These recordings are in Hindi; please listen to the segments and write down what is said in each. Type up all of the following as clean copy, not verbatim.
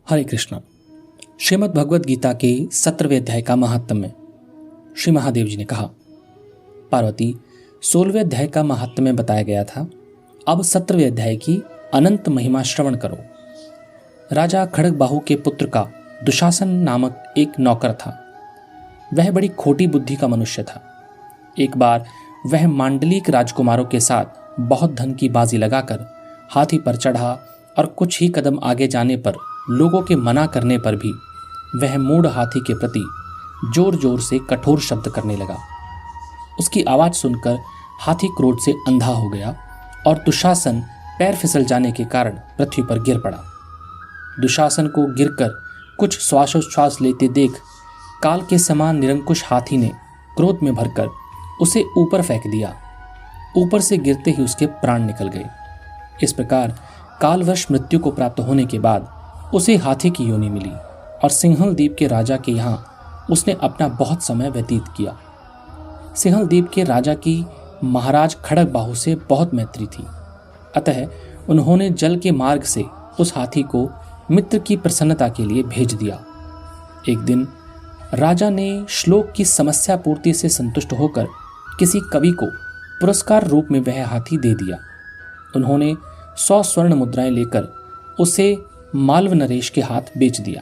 हरे कृष्णा। श्रीमद् भगवद गीता के 17वें अध्याय का महात्म्य। श्री महादेव जी ने कहा, पार्वती 16वें अध्याय का महात्म्य बताया गया था। अब 17वें अध्याय की अनंत महिमा श्रवण करो। राजा खड़गबाहु के पुत्र का दुशासन नामक एक नौकर था। वह बड़ी खोटी बुद्धि का मनुष्य था। एक बार वह मांडलिक राजकुमारों के साथ बहुत धन की बाजी लगाकर हाथी पर चढ़ा और कुछ ही कदम आगे जाने पर लोगों के मना करने पर भी वह मूढ़ हाथी के प्रति जोर जोर से कठोर शब्द करने लगा। उसकी आवाज सुनकर हाथी क्रोध से अंधा हो गया और दुशासन पैर फिसल जाने के कारण पृथ्वी पर गिर पड़ा। दुशासन को गिरकर कुछ श्वासोच्छ्वास लेते देख काल के समान निरंकुश हाथी ने क्रोध में भरकर उसे ऊपर फेंक दिया। ऊपर से गिरते ही उसके प्राण निकल गए। इस प्रकार कालवश मृत्यु को प्राप्त होने के बाद उसे हाथी की योनि मिली और सिंहल द्वीप के राजा के यहाँ उसने अपना बहुत समय व्यतीत किया। सिंहल द्वीप के राजा की महाराज खड़गबाहु से बहुत मैत्री थी, अतः उन्होंने जल के मार्ग से उस हाथी को मित्र की प्रसन्नता के लिए भेज दिया। एक दिन राजा ने श्लोक की समस्या पूर्ति से संतुष्ट होकर किसी कवि को पुरस्कार रूप में वह हाथी दे दिया। उन्होंने 100 स्वर्ण मुद्राएं लेकर उसे मालव नरेश के हाथ बेच दिया।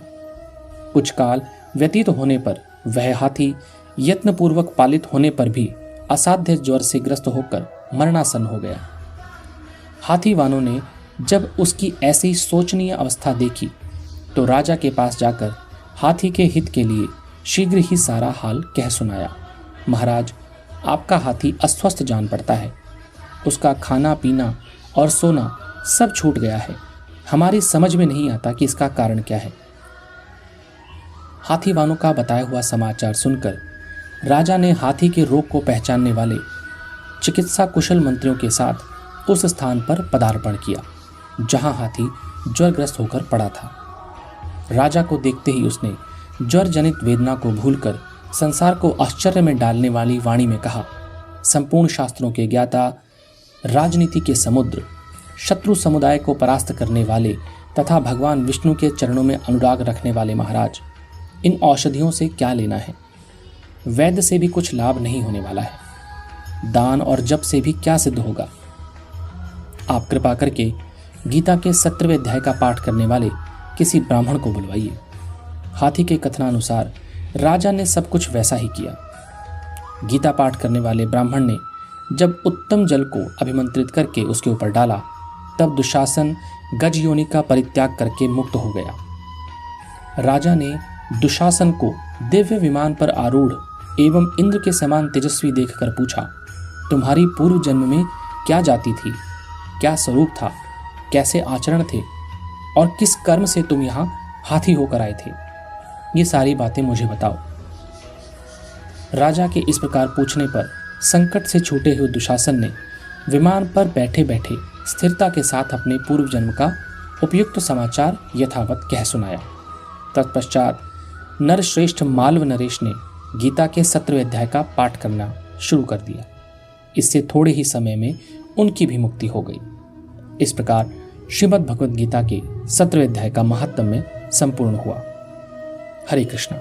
कुछ काल व्यतीत होने पर वह हाथी यत्नपूर्वक पालित होने पर भी असाध्य ज्वर से ग्रस्त होकर मरणासन हो गया। हाथीवानों ने जब उसकी ऐसी शोचनीय अवस्था देखी तो राजा के पास जाकर हाथी के हित के लिए शीघ्र ही सारा हाल कह सुनाया। महाराज, आपका हाथी अस्वस्थ जान पड़ता है। उसका खाना पीना और सोना सब छूट गया है। हमारी समझ में नहीं आता कि इसका कारण क्या है। हाथीवानों का बताया हुआ समाचार सुनकर राजा ने हाथी के रोग को पहचानने वाले चिकित्सा कुशल मंत्रियों के साथ उस स्थान पर पदार्पण किया जहां हाथी ज्वरग्रस्त होकर पड़ा था। राजा को देखते ही उसने ज्वर जनित वेदना को भूलकर संसार को आश्चर्य में डालने वाली वाणी में कहा, संपूर्ण शास्त्रों के ज्ञाता, राजनीति के समुद्र, शत्रु समुदाय को परास्त करने वाले तथा भगवान विष्णु के चरणों में अनुराग रखने वाले महाराज, इन औषधियों से क्या लेना है? वैद्य से भी कुछ लाभ नहीं होने वाला है। दान और जप से भी क्या सिद्ध होगा? आप कृपा करके गीता के 17वें अध्याय का पाठ करने वाले किसी ब्राह्मण को बुलवाइए। हाथी के कथनानुसार राजा ने सब कुछ वैसा ही किया। गीता पाठ करने वाले ब्राह्मण ने जब उत्तम जल को अभिमंत्रित करके उसके ऊपर डाला तब दुशासन गज योनि का परित्याग करके मुक्त हो गया। राजा ने दुशासन को दिव्य विमान पर आरूढ़ एवं इंद्र के समान तेजस्वी देखकर पूछा, तुम्हारी पूर्व जन्म में क्या जाति थी, क्या स्वरूप था, कैसे आचरण थे और किस कर्म से तुम यहाँ हाथी होकर आए थे? ये सारी बातें मुझे बताओ। राजा के इस प्रकार पूछने पर संकट से छूटे हुए दुशासन ने विमान पर बैठे बैठे स्थिरता के साथ अपने पूर्व जन्म का उपयुक्त समाचार यथावत कह सुनाया। तत्पश्चात नरश्रेष्ठ मालव नरेश ने गीता के 17वें अध्याय का पाठ करना शुरू कर दिया। इससे थोड़े ही समय में उनकी भी मुक्ति हो गई। इस प्रकार श्रीमद् भगवद गीता के 17वें अध्याय का महात्म्य संपूर्ण हुआ। हरे कृष्णा।